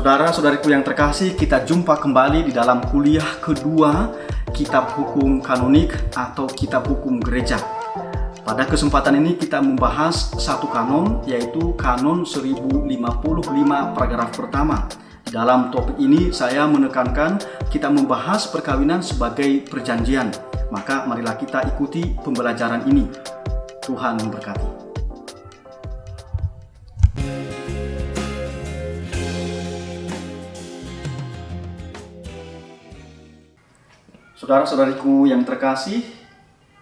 Saudara-saudariku yang terkasih, kita jumpa kembali di dalam kuliah kedua Kitab Hukum Kanonik atau Kitab Hukum Gereja. Pada kesempatan ini kita membahas satu kanon, yaitu Kanon 1055 paragraf pertama. Dalam topik ini saya menekankan kita membahas perkawinan sebagai perjanjian. Maka marilah kita ikuti pembelajaran ini. Tuhan memberkati. Saudara-saudariku yang terkasih,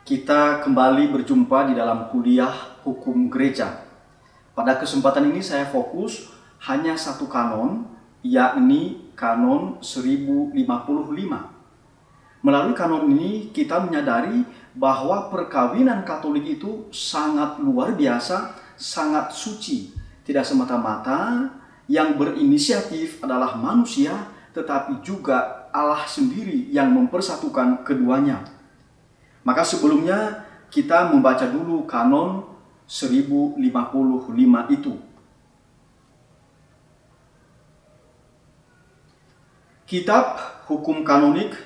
kita kembali berjumpa di dalam kuliah hukum gereja. Pada kesempatan ini saya fokus hanya satu kanon, yakni Kanon 1055. Melalui kanon ini kita menyadari bahwa perkawinan Katolik itu sangat luar biasa, sangat suci. Tidak semata-mata yang berinisiatif adalah manusia, tetapi juga Allah sendiri yang mempersatukan keduanya. Maka sebelumnya kita membaca dulu Kanon 1055 itu. Kitab Hukum Kanonik,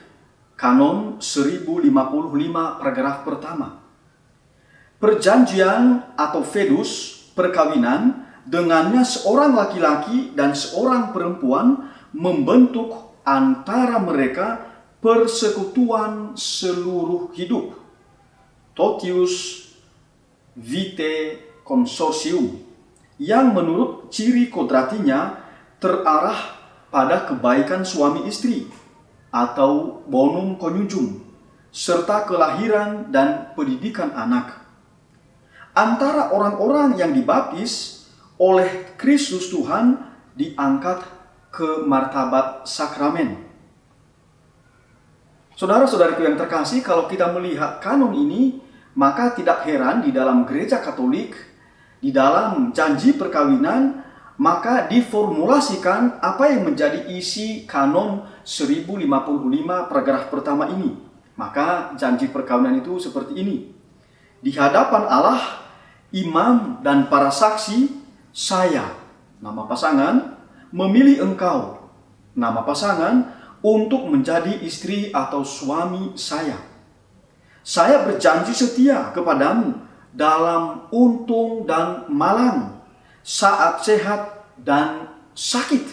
Kanon 1055 paragraf pertama. Perjanjian atau fedus, perkawinan, dengannya seorang laki-laki dan seorang perempuan membentuk antara mereka persekutuan seluruh hidup. Totius Vitae Consortium, yang menurut ciri kodratinya terarah pada kebaikan suami istri atau bonum conjugum, serta kelahiran dan pendidikan anak. Antara orang-orang yang dibaptis oleh Kristus Tuhan diangkat ke martabat sakramen. Saudara-saudariku yang terkasih, kalau kita melihat kanon ini, maka tidak heran di dalam gereja Katolik, di dalam janji perkawinan, maka diformulasikan apa yang menjadi isi Kanon 1055 paragraf pertama ini. Maka janji perkawinan itu seperti ini. Di hadapan Allah, imam dan para saksi, saya, nama pasangan, memilih engkau, nama pasangan, untuk menjadi istri atau suami saya. Saya berjanji setia kepadamu dalam untung dan malang, saat sehat dan sakit.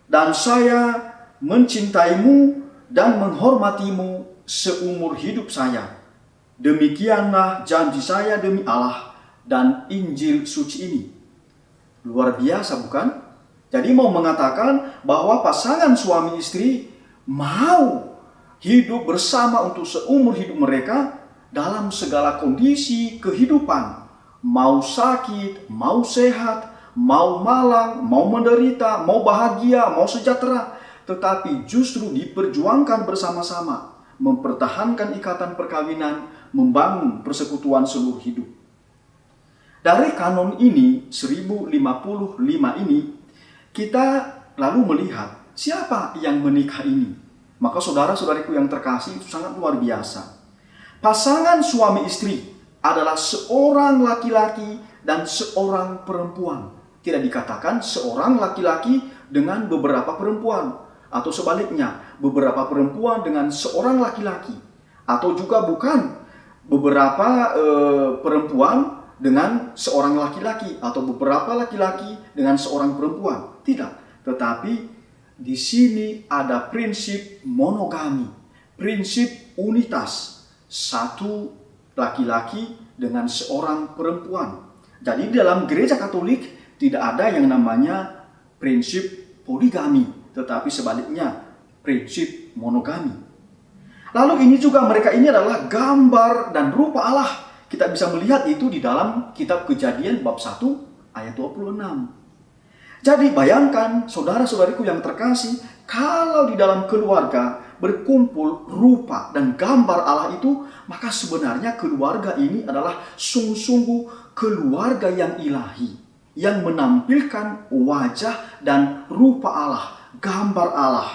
Dan saya mencintaimu dan menghormatimu seumur hidup saya. Demikianlah janji saya demi Allah dan Injil suci ini. Luar biasa, bukan? Jadi mau mengatakan bahwa pasangan suami istri mau hidup bersama untuk seumur hidup mereka dalam segala kondisi kehidupan. Mau sakit, mau sehat, mau malang, mau menderita, mau bahagia, mau sejahtera. Tetapi justru diperjuangkan bersama-sama, mempertahankan ikatan perkawinan, membangun persekutuan seluruh hidup. Dari kanon ini, 1055 ini, kita lalu melihat siapa yang menikah ini. Maka saudara-saudariku yang terkasih, itu sangat luar biasa. Pasangan suami istri adalah seorang laki-laki dan seorang perempuan. Tidak dikatakan seorang laki-laki dengan beberapa perempuan, atau sebaliknya, beberapa perempuan dengan seorang laki-laki, atau juga bukan beberapa perempuan dengan seorang laki-laki, atau beberapa laki-laki dengan seorang perempuan. Tidak, tetapi di sini ada prinsip monogami, prinsip unitas, satu laki-laki dengan seorang perempuan. Jadi dalam gereja Katolik tidak ada yang namanya prinsip poligami, tetapi sebaliknya prinsip monogami. Lalu ini juga mereka ini adalah gambar dan rupa Allah. Kita bisa melihat itu di dalam kitab Kejadian bab 1 ayat 26. Jadi bayangkan saudara-saudariku yang terkasih, kalau di dalam keluarga berkumpul rupa dan gambar Allah itu, maka sebenarnya keluarga ini adalah sungguh-sungguh keluarga yang ilahi, yang menampilkan wajah dan rupa Allah, gambar Allah.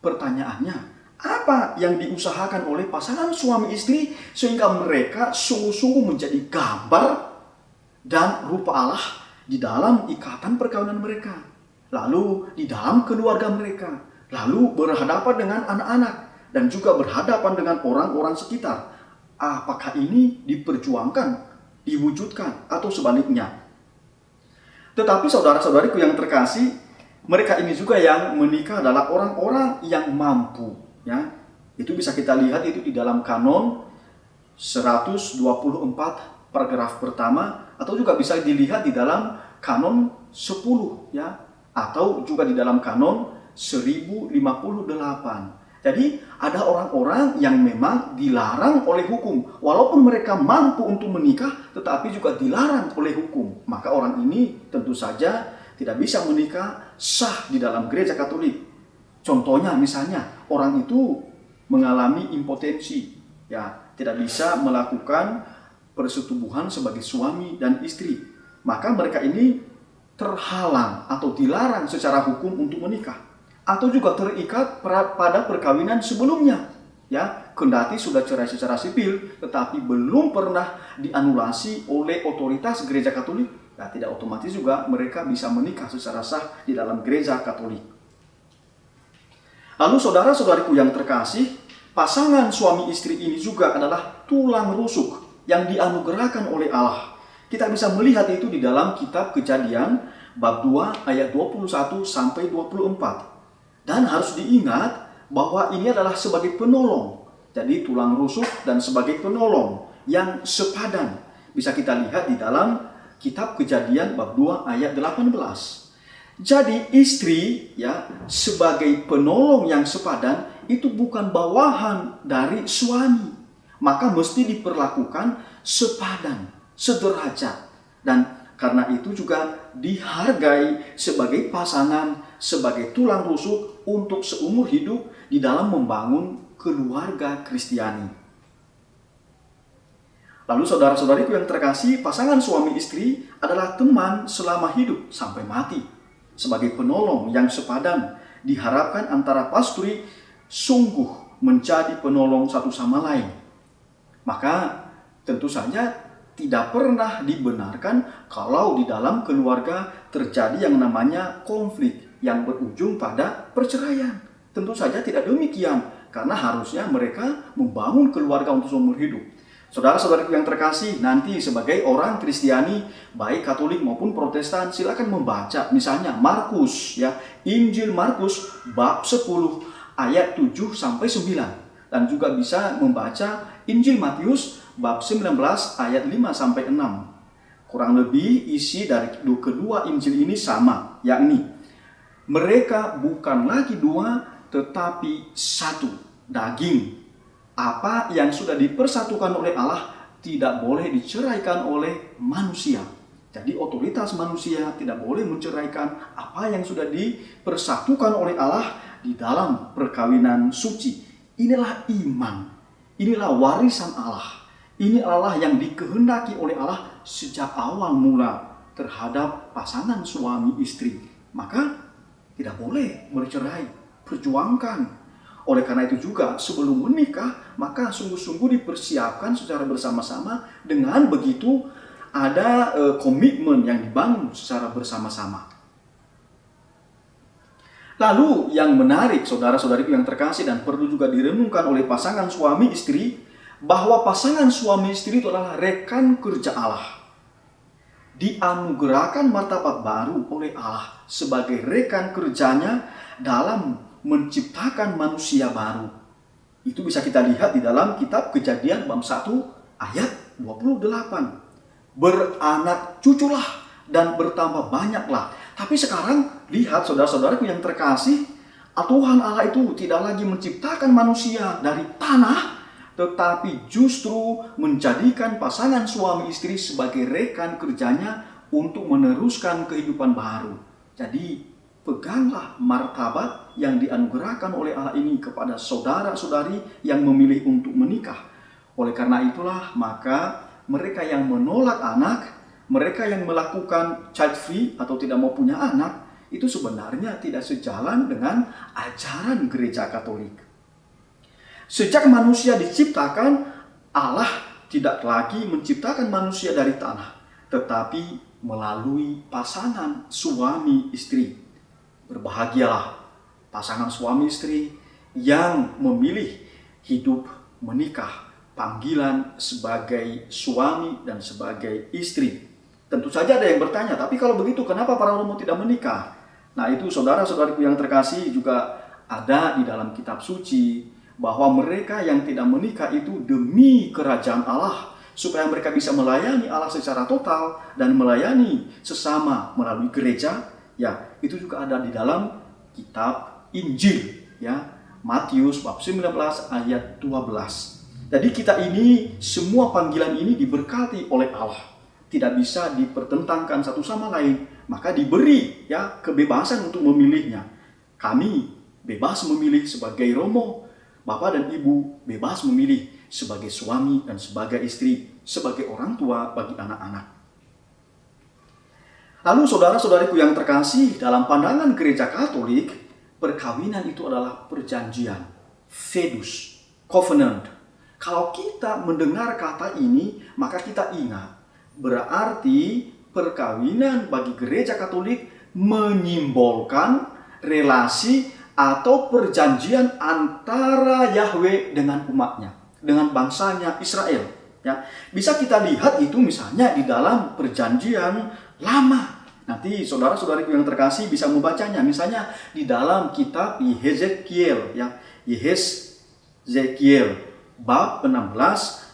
Pertanyaannya, apa yang diusahakan oleh pasangan suami istri sehingga mereka sungguh-sungguh menjadi gambar dan rupa Allah di dalam ikatan perkawinan mereka? lalu di dalam keluarga mereka, lalu berhadapan dengan anak-anak, dan juga berhadapan dengan orang-orang sekitar. Apakah ini diperjuangkan, diwujudkan, atau sebaliknya? Tetapi saudara-saudariku yang terkasih, mereka ini juga yang menikah adalah orang-orang yang mampu, ya. Itu bisa kita lihat itu di dalam kanon 124 paragraf pertama, atau juga bisa dilihat di dalam kanon 10, ya, atau juga di dalam kanon 1058. Jadi ada orang-orang yang memang dilarang oleh hukum. Walaupun mereka mampu untuk menikah, tetapi juga dilarang oleh hukum. Maka orang ini tentu saja tidak bisa menikah sah di dalam gereja Katolik. Contohnya misalnya orang itu mengalami impotensi, ya, tidak bisa melakukan persetubuhan sebagai suami dan istri. Maka mereka ini terhalang atau dilarang secara hukum untuk menikah. Atau juga terikat pada perkawinan sebelumnya, ya, kendati sudah cerai secara sipil tetapi belum pernah dianulasi oleh otoritas gereja Katolik, ya, tidak otomatis juga mereka bisa menikah secara sah di dalam gereja Katolik. Lalu saudara-saudariku yang terkasih, pasangan suami istri ini juga adalah tulang rusuk yang dianugerahkan oleh Allah. Kita bisa melihat itu di dalam kitab Kejadian bab 2 ayat 21 sampai 24. Dan harus diingat bahwa ini adalah sebagai penolong. Jadi tulang rusuk dan sebagai penolong yang sepadan. Bisa kita lihat di dalam kitab Kejadian bab 2 ayat 18. Jadi istri, ya, sebagai penolong yang sepadan itu bukan bawahan dari suami. Maka mesti diperlakukan sepadan, sederajat. Dan karena itu juga dihargai sebagai pasangan, sebagai tulang rusuk untuk seumur hidup di dalam membangun keluarga Kristiani. Lalu saudara-saudariku yang terkasih, pasangan suami istri adalah teman selama hidup sampai mati. Sebagai penolong yang sepadan, diharapkan antara pasturi sungguh menjadi penolong satu sama lain. Maka tentu saja tidak pernah dibenarkan kalau di dalam keluarga terjadi yang namanya konflik yang berujung pada perceraian. Tentu saja tidak demikian, karena harusnya mereka membangun keluarga untuk seumur hidup. Saudara-saudariku yang terkasih, nanti sebagai orang Kristiani, baik Katolik maupun Protestan, silakan membaca misalnya Markus, ya, Injil Markus bab 10 ayat 7 sampai 9, dan juga bisa membaca Injil Matius bab 19 ayat 5 sampai 6. Kurang lebih isi dari kedua Injil ini sama, yakni mereka bukan lagi dua tetapi satu daging. Apa yang sudah dipersatukan oleh Allah tidak boleh diceraikan oleh manusia. Jadi otoritas manusia tidak boleh menceraikan apa yang sudah dipersatukan oleh Allah di dalam perkawinan suci. Inilah iman, inilah warisan Allah. Ini Allah yang dikehendaki oleh Allah sejak awal mula terhadap pasangan suami istri. Maka tidak boleh bercerai, perjuangkan. Oleh karena itu juga sebelum menikah, maka sungguh-sungguh dipersiapkan secara bersama-sama. Dengan begitu ada komitmen yang dibangun secara bersama-sama. Lalu yang menarik saudara-saudariku yang terkasih dan perlu juga direnungkan oleh pasangan suami istri, bahwa pasangan suami istri itu adalah rekan kerja Allah. Dianugerahkan martabat baru oleh Allah sebagai rekan kerjanya dalam menciptakan manusia baru. Itu bisa kita lihat di dalam kitab Kejadian bab 1 ayat 28. Beranak cuculah dan bertambah banyaklah. Tapi sekarang lihat saudara-saudaraku yang terkasih, Tuhan Allah itu tidak lagi menciptakan manusia dari tanah, tetapi justru menjadikan pasangan suami istri sebagai rekan kerjanya untuk meneruskan kehidupan baru. Jadi peganglah martabat yang dianugerahkan oleh Allah ini kepada saudara-saudari yang memilih untuk menikah. Oleh karena itulah maka mereka yang menolak anak, mereka yang melakukan child free atau tidak mau punya anak, itu sebenarnya tidak sejalan dengan ajaran gereja Katolik. Sejak manusia diciptakan, Allah tidak lagi menciptakan manusia dari tanah, tetapi melalui pasangan suami istri. Berbahagialah pasangan suami istri yang memilih hidup menikah, panggilan sebagai suami dan sebagai istri. Tentu saja ada yang bertanya, tapi kalau begitu kenapa para romo tidak menikah? Nah itu saudara-saudariku yang terkasih juga ada di dalam kitab suci bahwa mereka yang tidak menikah itu demi kerajaan Allah, supaya mereka bisa melayani Allah secara total dan melayani sesama melalui gereja. Ya, itu juga ada di dalam kitab Injil, ya, Matius bab 19 ayat 12. Jadi kita ini, semua panggilan ini diberkati oleh Allah, tidak bisa dipertentangkan satu sama lain, maka diberi ya kebebasan untuk memilihnya. Kami bebas memilih sebagai romo, bapak dan ibu bebas memilih sebagai suami dan sebagai istri, sebagai orang tua bagi anak-anak. Lalu saudara-saudariku yang terkasih, dalam pandangan gereja Katolik, perkawinan itu adalah perjanjian, fidus, covenant. Kalau kita mendengar kata ini, maka kita ingat, berarti perkawinan bagi gereja Katolik menyimbolkan relasi atau perjanjian antara Yahweh dengan umatnya, dengan bangsanya Israel. Ya, bisa kita lihat itu misalnya di dalam perjanjian lama. Nanti saudara-saudariku yang terkasih bisa membacanya. Misalnya di dalam kitab Yehezekiel, ya, Yehezekiel bab 16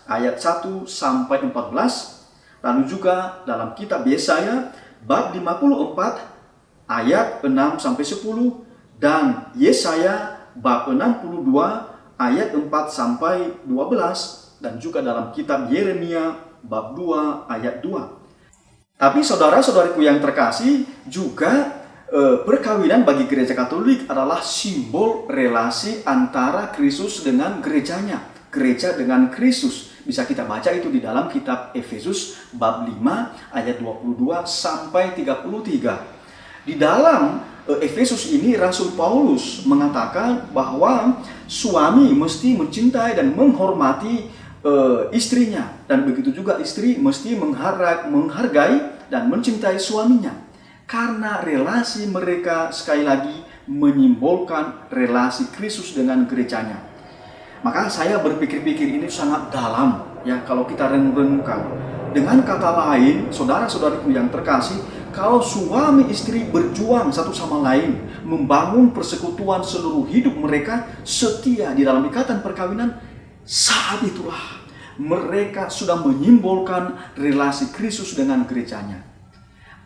ayat 1 sampai 14. Lalu juga dalam kitab Yesaya bab 54 ayat 6 sampai 10 dan Yesaya bab 62 ayat 4 sampai 12 dan juga dalam kitab Yeremia bab 2 ayat 2. Tapi saudara-saudariku yang terkasih, juga perkawinan bagi gereja Katolik adalah simbol relasi antara Kristus dengan gerejanya, gereja dengan Kristus. Bisa kita baca itu di dalam kitab Efesus bab 5 ayat 22 sampai 33. Di dalam Efesus ini Rasul Paulus mengatakan bahwa suami mesti mencintai dan menghormati istrinya, dan begitu juga istri mesti menghargai dan mencintai suaminya, karena relasi mereka sekali lagi menyimbolkan relasi Kristus dengan gerejanya. Maka saya berpikir-pikir ini sangat dalam ya kalau kita renung-renungkan. Dengan kata lain, saudara-saudariku yang terkasih, kalau suami istri berjuang satu sama lain, membangun persekutuan seluruh hidup mereka setia di dalam ikatan perkawinan, saat itulah mereka sudah menyimbolkan relasi Kristus dengan gerejanya.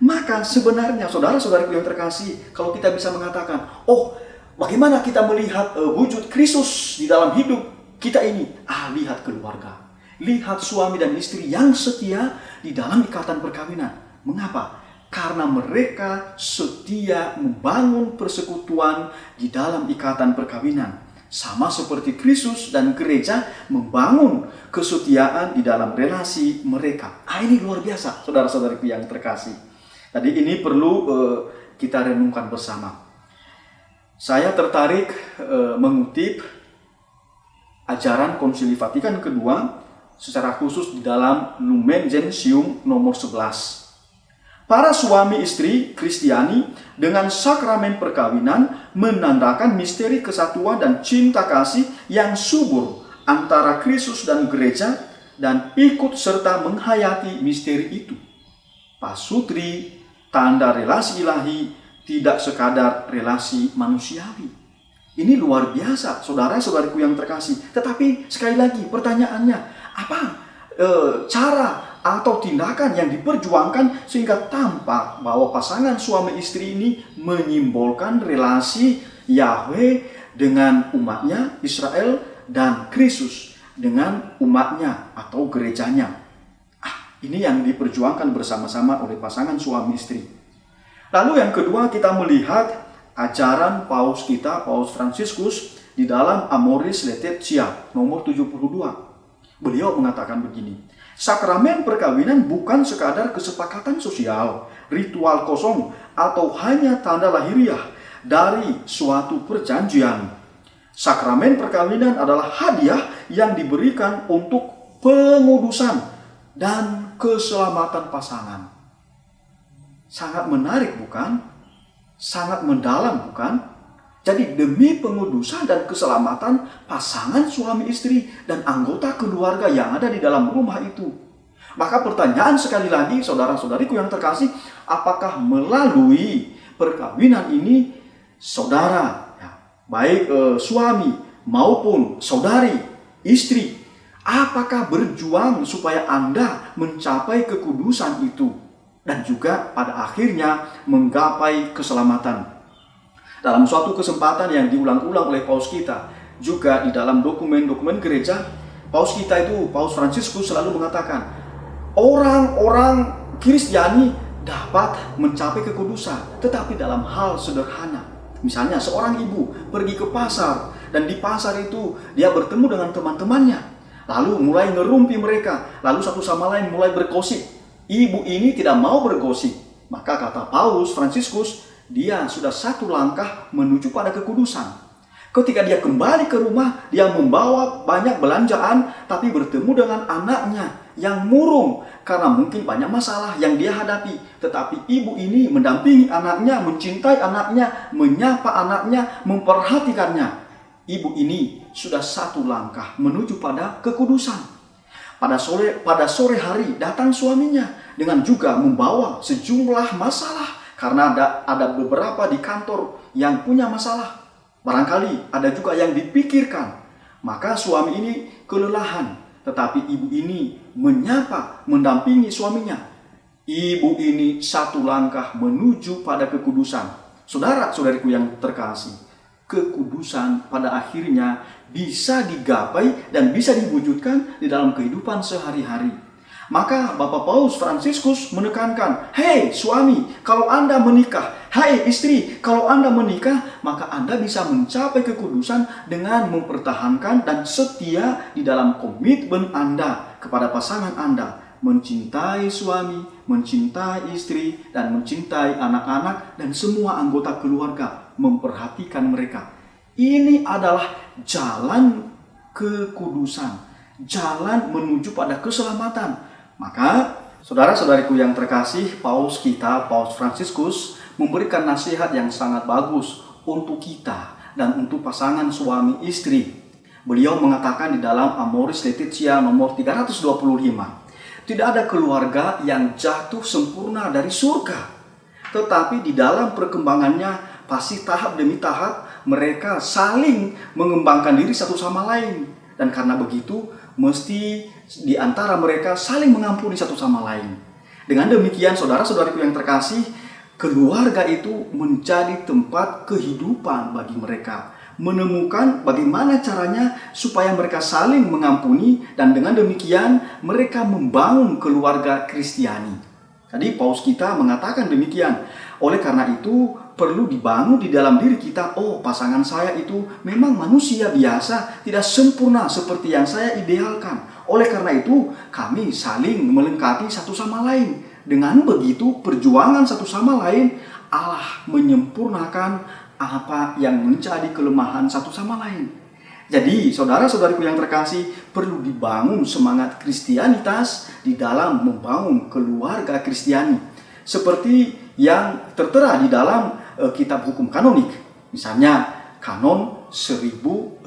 Maka sebenarnya saudara-saudariku yang terkasih, kalau kita bisa mengatakan, oh bagaimana kita melihat wujud Kristus di dalam hidup kita ini? Lihat keluarga, lihat suami dan istri yang setia di dalam ikatan perkawinan. Mengapa? Karena mereka setia membangun persekutuan di dalam ikatan perkawinan. Sama seperti Kristus dan gereja membangun kesetiaan di dalam relasi mereka. Ini luar biasa, saudara-saudariku yang terkasih. Tadi ini perlu kita renungkan bersama. Saya tertarik mengutip ajaran Konsili Vatikan kedua, secara khusus di dalam Lumen Gentium nomor 11. Para suami istri Kristiani dengan sakramen perkawinan menandakan misteri kesatuan dan cinta kasih yang subur antara Kristus dan gereja, dan ikut serta menghayati misteri itu. Pasutri, tanda relasi ilahi, tidak sekadar relasi manusiawi. Ini luar biasa, saudara-saudariku yang terkasih. Tetapi sekali lagi pertanyaannya, apa cara atau tindakan yang diperjuangkan sehingga tampak bahwa pasangan suami istri ini menyimbolkan relasi Yahweh dengan umatnya Israel dan Kristus dengan umatnya atau gerejanya. Ini yang diperjuangkan bersama-sama oleh pasangan suami istri. Lalu yang kedua, kita melihat ajaran Paus kita, Paus Fransiskus, di dalam Amoris Laetitia nomor 72. Beliau mengatakan begini, sakramen perkawinan bukan sekadar kesepakatan sosial, ritual kosong, atau hanya tanda lahiriah dari suatu perjanjian. Sakramen perkawinan adalah hadiah yang diberikan untuk pengudusan dan keselamatan pasangan. Sangat menarik bukan? sangat mendalam, bukan? Jadi demi pengudusan dan keselamatan pasangan suami istri dan anggota keluarga yang ada di dalam rumah itu. Maka pertanyaan sekali lagi, saudara-saudariku yang terkasih, apakah melalui perkawinan ini saudara, baik suami maupun saudari, istri, apakah berjuang supaya Anda mencapai kekudusan itu dan juga pada akhirnya menggapai keselamatan? Dalam suatu kesempatan yang diulang-ulang oleh paus kita, juga di dalam dokumen-dokumen gereja, paus kita itu, Paus Fransiskus, selalu mengatakan, orang-orang Kristiani dapat mencapai kekudusan, tetapi dalam hal sederhana. Misalnya seorang ibu pergi ke pasar, dan di pasar itu dia bertemu dengan teman-temannya, lalu mulai ngerumpi mereka, lalu satu sama lain mulai bergosip. Ibu ini tidak mau bergosip, maka kata Paus Fransiskus, dia sudah satu langkah menuju pada kekudusan. Ketika dia kembali ke rumah, dia membawa banyak belanjaan, tapi bertemu dengan anaknya yang murung karena mungkin banyak masalah yang dia hadapi. Tetapi ibu ini mendampingi anaknya, mencintai anaknya, menyapa anaknya, memperhatikannya. Ibu ini sudah satu langkah menuju pada kekudusan. Pada sore hari datang suaminya dengan juga membawa sejumlah masalah. Karena ada beberapa di kantor yang punya masalah. Barangkali ada juga yang dipikirkan. Maka suami ini kelelahan. Tetapi ibu ini menyapa, mendampingi suaminya. Ibu ini satu langkah menuju pada kekudusan. Saudara-saudariku yang terkasih, kekudusan pada akhirnya bisa digapai dan bisa diwujudkan di dalam kehidupan sehari-hari. Maka Bapak Paus Fransiskus menekankan, hei suami, kalau Anda menikah, hei istri, kalau Anda menikah, maka Anda bisa mencapai kekudusan dengan mempertahankan dan setia di dalam komitmen Anda kepada pasangan Anda. Mencintai suami, mencintai istri, dan mencintai anak-anak dan semua anggota keluarga, memperhatikan mereka. Ini adalah jalan kekudusan, jalan menuju pada keselamatan. Maka, saudara-saudariku yang terkasih, Paus kita, Paus Fransiskus, memberikan nasihat yang sangat bagus untuk kita dan untuk pasangan suami istri. Beliau mengatakan di dalam Amoris Laetitia nomor 325, tidak ada keluarga yang jatuh sempurna dari surga. Tetapi di dalam perkembangannya, pasti tahap demi tahap mereka saling mengembangkan diri satu sama lain. Dan karena begitu, mesti di antara mereka saling mengampuni satu sama lain. Dengan demikian, saudara-saudariku yang terkasih, keluarga itu menjadi tempat kehidupan bagi mereka. Menemukan bagaimana caranya supaya mereka saling mengampuni, dan dengan demikian mereka membangun keluarga Kristiani. Tadi Paus kita mengatakan demikian. Oleh karena itu, perlu dibangun di dalam diri kita, oh pasangan saya itu memang manusia biasa, tidak sempurna seperti yang saya idealkan. Oleh karena itu, kami saling melengkapi satu sama lain. Dengan begitu, perjuangan satu sama lain, Allah menyempurnakan apa yang menjadi kelemahan satu sama lain. Jadi, saudara-saudariku yang terkasih, perlu dibangun semangat Kristianitas di dalam membangun keluarga Kristiani. Seperti yang tertera di dalam kitab hukum kanonik. Misalnya, kanon 1063.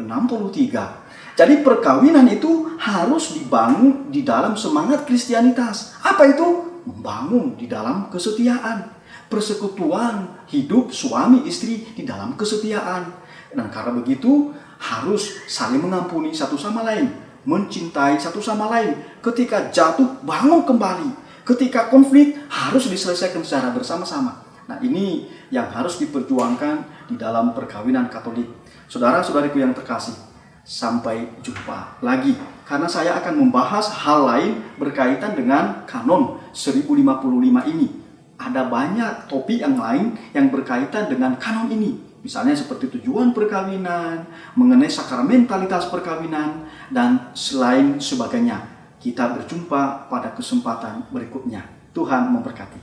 Jadi perkawinan itu harus dibangun di dalam semangat Kristianitas. Apa itu? Membangun di dalam kesetiaan. Persekutuan hidup suami istri di dalam kesetiaan. Dan karena begitu harus saling mengampuni satu sama lain. Mencintai satu sama lain. Ketika jatuh, bangun kembali. Ketika konflik, harus diselesaikan secara bersama-sama. Nah, ini yang harus diperjuangkan di dalam perkawinan Katolik. Saudara-saudariku yang terkasih, sampai jumpa lagi. Karena saya akan membahas hal lain berkaitan dengan kanon 1055 ini. Ada banyak topik yang lain yang berkaitan dengan kanon ini. Misalnya seperti tujuan perkawinan, mengenai sakramentalitas perkawinan, dan selain sebagainya. Kita berjumpa pada kesempatan berikutnya. Tuhan memberkati.